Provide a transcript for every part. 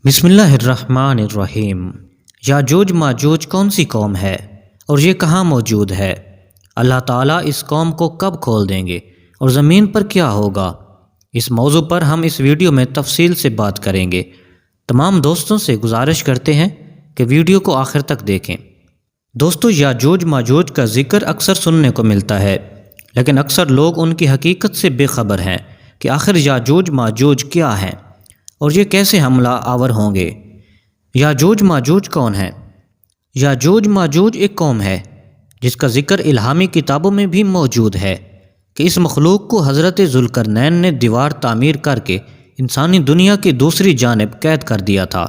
بسم اللہ الرحمن الرحیم۔ یاجوج ماجوج کون سی قوم ہے اور یہ کہاں موجود ہے؟ اللہ تعالیٰ اس قوم کو کب کھول دیں گے اور زمین پر کیا ہوگا؟ اس موضوع پر ہم اس ویڈیو میں تفصیل سے بات کریں گے۔ تمام دوستوں سے گزارش کرتے ہیں کہ ویڈیو کو آخر تک دیکھیں۔ دوستو، یاجوج ماجوج کا ذکر اکثر سننے کو ملتا ہے، لیکن اکثر لوگ ان کی حقیقت سے بے خبر ہیں کہ آخر یاجوج ماجوج کیا ہیں اور یہ کیسے حملہ آور ہوں گے۔ یاجوج ماجوج کون ہیں؟ یاجوج ماجوج ایک قوم ہے جس کا ذکر الہامی کتابوں میں بھی موجود ہے کہ اس مخلوق کو حضرت ذوالقرنین نے دیوار تعمیر کر کے انسانی دنیا کی دوسری جانب قید کر دیا تھا،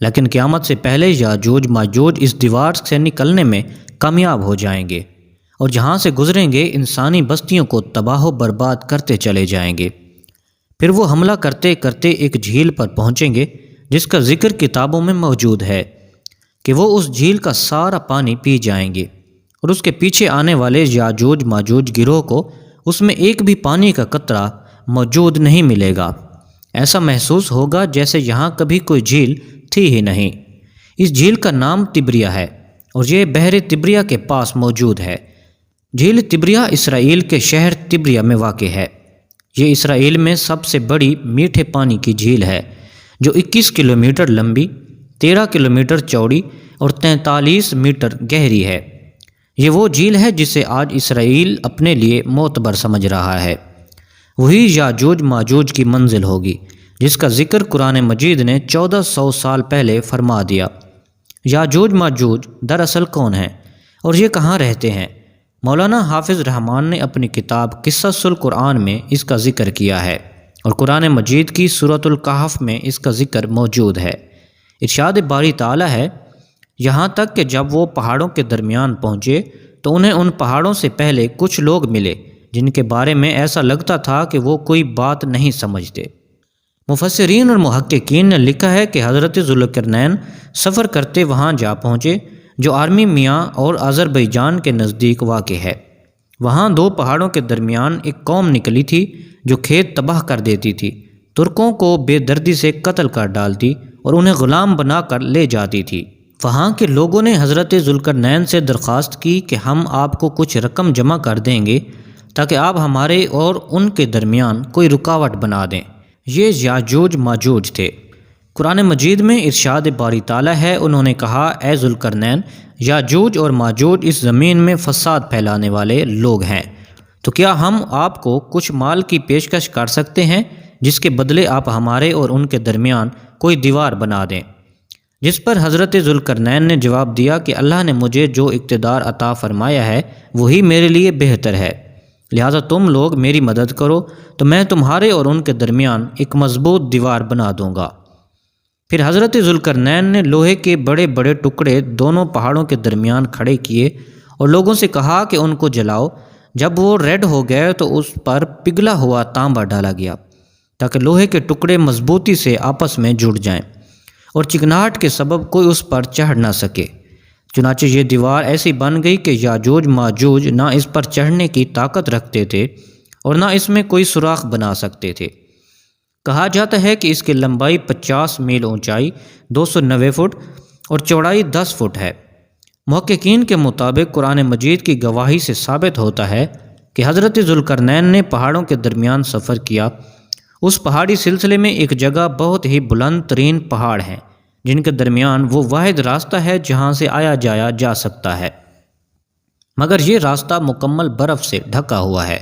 لیکن قیامت سے پہلے یاجوج ماجوج اس دیوار سے نکلنے میں کامیاب ہو جائیں گے اور جہاں سے گزریں گے انسانی بستیوں کو تباہ و برباد کرتے چلے جائیں گے۔ پھر وہ حملہ کرتے کرتے ایک جھیل پر پہنچیں گے جس کا ذکر کتابوں میں موجود ہے کہ وہ اس جھیل کا سارا پانی پی جائیں گے اور اس کے پیچھے آنے والے یاجوج ماجوج گروہ کو اس میں ایک بھی پانی کا قطرہ موجود نہیں ملے گا۔ ایسا محسوس ہوگا جیسے یہاں کبھی کوئی جھیل تھی ہی نہیں۔ اس جھیل کا نام تبریا ہے اور یہ بحر تبریا کے پاس موجود ہے۔ جھیل تبریا اسرائیل کے شہر تبریا میں واقع ہے۔ یہ اسرائیل میں سب سے بڑی میٹھے پانی کی جھیل ہے جو 21 کلومیٹر لمبی، 13 کلومیٹر چوڑی اور 43 میٹر گہری ہے۔ یہ وہ جھیل ہے جسے آج اسرائیل اپنے لیے معتبر سمجھ رہا ہے۔ وہی یاجوج ماجوج کی منزل ہوگی جس کا ذکر قرآن مجید نے 1400 سال پہلے فرما دیا۔ یاجوج ماجوج دراصل کون ہیں اور یہ کہاں رہتے ہیں؟ مولانا حافظ رحمان نے اپنی کتاب قصص القرآن میں اس کا ذکر کیا ہے اور قرآن مجید کی سورۃ الکہف میں اس کا ذکر موجود ہے۔ ارشاد باری تعالیٰ ہے، یہاں تک کہ جب وہ پہاڑوں کے درمیان پہنچے تو انہیں ان پہاڑوں سے پہلے کچھ لوگ ملے جن کے بارے میں ایسا لگتا تھا کہ وہ کوئی بات نہیں سمجھتے۔ مفسرین اور محققین نے لکھا ہے کہ حضرت ذوالقرنین سفر کرتے وہاں جا پہنچے جو آرمی میاں اور آذربائیجان کے نزدیک واقع ہے۔ وہاں دو پہاڑوں کے درمیان ایک قوم نکلی تھی جو کھیت تباہ کر دیتی تھی، ترکوں کو بے دردی سے قتل کر ڈالتی اور انہیں غلام بنا کر لے جاتی تھی۔ وہاں کے لوگوں نے حضرت ذوالقرنین سے درخواست کی کہ ہم آپ کو کچھ رقم جمع کر دیں گے تاکہ آپ ہمارے اور ان کے درمیان کوئی رکاوٹ بنا دیں۔ یہ یاجوج ماجوج تھے۔ قرآن مجید میں ارشاد باری تعالیٰ ہے، انہوں نے کہا، اے ذوالقرنین، یاجوج اور ماجوج اس زمین میں فساد پھیلانے والے لوگ ہیں، تو کیا ہم آپ کو کچھ مال کی پیشکش کر سکتے ہیں جس کے بدلے آپ ہمارے اور ان کے درمیان کوئی دیوار بنا دیں؟ جس پر حضرت ذوالقرنین نے جواب دیا کہ اللہ نے مجھے جو اقتدار عطا فرمایا ہے وہی میرے لیے بہتر ہے، لہٰذا تم لوگ میری مدد کرو تو میں تمہارے اور ان کے درمیان ایک مضبوط دیوار بنا دوں گا۔ پھر حضرت ذوالقرنین نے لوہے کے بڑے بڑے ٹکڑے دونوں پہاڑوں کے درمیان کھڑے کیے اور لوگوں سے کہا کہ ان کو جلاؤ۔ جب وہ ریڈ ہو گئے تو اس پر پگھلا ہوا تانبا ڈالا گیا تاکہ لوہے کے ٹکڑے مضبوطی سے آپس میں جڑ جائیں اور چکناہٹ کے سبب کوئی اس پر چڑھ نہ سکے۔ چنانچہ یہ دیوار ایسی بن گئی کہ یاجوج ماجوج نہ اس پر چڑھنے کی طاقت رکھتے تھے اور نہ اس میں کوئی سوراخ بنا سکتے تھے۔ کہا جاتا ہے کہ اس کی لمبائی 50 میل، اونچائی 290 فٹ اور چوڑائی 10 فٹ ہے۔ محققین کے مطابق قرآن مجید کی گواہی سے ثابت ہوتا ہے کہ حضرت ذوالقرنین نے پہاڑوں کے درمیان سفر کیا۔ اس پہاڑی سلسلے میں ایک جگہ بہت ہی بلند ترین پہاڑ ہیں جن کے درمیان وہ واحد راستہ ہے جہاں سے آیا جایا جا سکتا ہے، مگر یہ راستہ مکمل برف سے ڈھکا ہوا ہے۔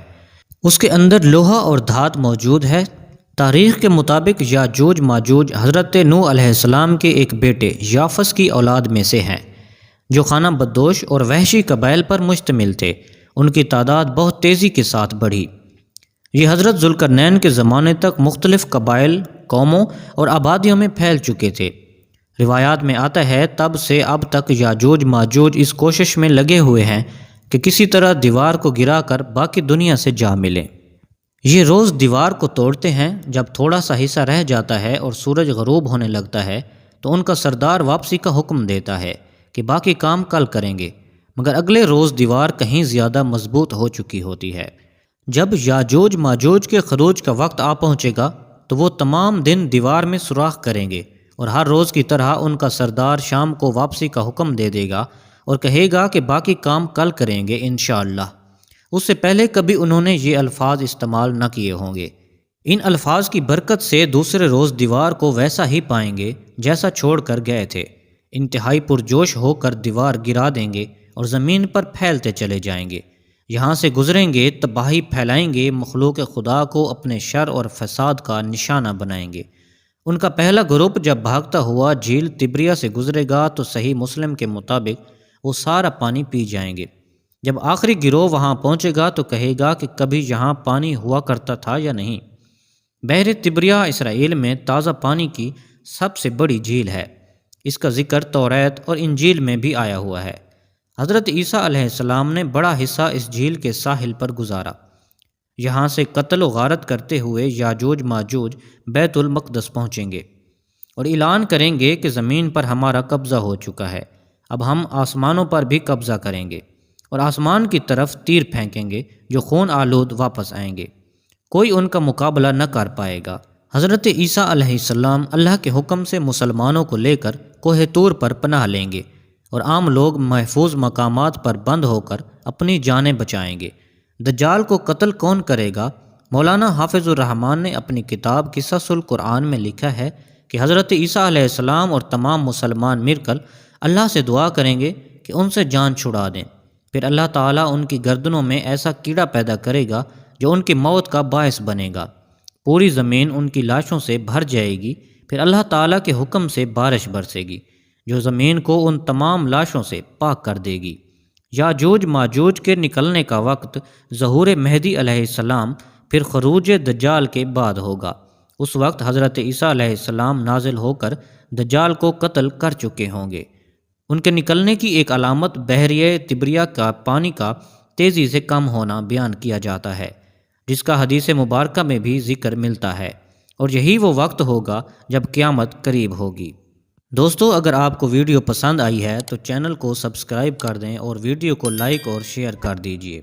اس کے اندر لوہا اور دھات موجود ہے۔ تاریخ کے مطابق یاجوج ماجوج حضرت نوح علیہ السلام کے ایک بیٹے یافس کی اولاد میں سے ہیں جو خانہ بدوش اور وحشی قبائل پر مشتمل تھے۔ ان کی تعداد بہت تیزی کے ساتھ بڑھی۔ یہ حضرت ذوالقرنین کے زمانے تک مختلف قبائل، قوموں اور آبادیوں میں پھیل چکے تھے۔ روایات میں آتا ہے تب سے اب تک یاجوج ماجوج اس کوشش میں لگے ہوئے ہیں کہ کسی طرح دیوار کو گرا کر باقی دنیا سے جا ملیں۔ یہ روز دیوار کو توڑتے ہیں۔ جب تھوڑا سا حصہ رہ جاتا ہے اور سورج غروب ہونے لگتا ہے تو ان کا سردار واپسی کا حکم دیتا ہے کہ باقی کام کل کریں گے، مگر اگلے روز دیوار کہیں زیادہ مضبوط ہو چکی ہوتی ہے۔ جب یاجوج ماجوج کے خروج کا وقت آ پہنچے گا تو وہ تمام دن دیوار میں سوراخ کریں گے اور ہر روز کی طرح ان کا سردار شام کو واپسی کا حکم دے دے گا اور کہے گا کہ باقی کام کل کریں گے انشاءاللہ۔ اس سے پہلے کبھی انہوں نے یہ الفاظ استعمال نہ کیے ہوں گے۔ ان الفاظ کی برکت سے دوسرے روز دیوار کو ویسا ہی پائیں گے جیسا چھوڑ کر گئے تھے۔ انتہائی پرجوش ہو کر دیوار گرا دیں گے اور زمین پر پھیلتے چلے جائیں گے۔ یہاں سے گزریں گے، تباہی پھیلائیں گے، مخلوق خدا کو اپنے شر اور فساد کا نشانہ بنائیں گے۔ ان کا پہلا گروپ جب بھاگتا ہوا جھیل تبریہ سے گزرے گا تو صحیح مسلم کے مطابق وہ سارا پانی پی جائیں گے۔ جب آخری گروہ وہاں پہنچے گا تو کہے گا کہ کبھی یہاں پانی ہوا کرتا تھا یا نہیں۔ بحر تبریہ اسرائیل میں تازہ پانی کی سب سے بڑی جھیل ہے۔ اس کا ذکر توریت اور انجیل میں بھی آیا ہوا ہے۔ حضرت عیسیٰ علیہ السلام نے بڑا حصہ اس جھیل کے ساحل پر گزارا۔ یہاں سے قتل و غارت کرتے ہوئے یاجوج ماجوج بیت المقدس پہنچیں گے اور اعلان کریں گے کہ زمین پر ہمارا قبضہ ہو چکا ہے، اب ہم آسمانوں پر بھی قبضہ کریں گے اور آسمان کی طرف تیر پھینکیں گے جو خون آلود واپس آئیں گے۔ کوئی ان کا مقابلہ نہ کر پائے گا۔ حضرت عیسیٰ علیہ السلام اللہ کے حکم سے مسلمانوں کو لے کر کوہ طور پر پناہ لیں گے اور عام لوگ محفوظ مقامات پر بند ہو کر اپنی جانیں بچائیں گے۔ دجال کو قتل کون کرے گا؟ مولانا حافظ الرحمن نے اپنی کتاب قصص القرآن میں لکھا ہے کہ حضرت عیسیٰ علیہ السلام اور تمام مسلمان مل کر اللہ سے دعا کریں گے کہ ان سے جان چھڑا دیں۔ پھر اللہ تعالیٰ ان کی گردنوں میں ایسا کیڑا پیدا کرے گا جو ان کی موت کا باعث بنے گا۔ پوری زمین ان کی لاشوں سے بھر جائے گی۔ پھر اللہ تعالیٰ کے حکم سے بارش برسے گی جو زمین کو ان تمام لاشوں سے پاک کر دے گی۔ یاجوج ماجوج کے نکلنے کا وقت ظہور مہدی علیہ السلام پھر خروج دجال کے بعد ہوگا۔ اس وقت حضرت عیسیٰ علیہ السلام نازل ہو کر دجال کو قتل کر چکے ہوں گے۔ ان کے نکلنے کی ایک علامت بحیرہ تبریہ کا پانی کا تیزی سے کم ہونا بیان کیا جاتا ہے، جس کا حدیث مبارکہ میں بھی ذکر ملتا ہے، اور یہی وہ وقت ہوگا جب قیامت قریب ہوگی۔ دوستو، اگر آپ کو ویڈیو پسند آئی ہے تو چینل کو سبسکرائب کر دیں اور ویڈیو کو لائک اور شیئر کر دیجیے۔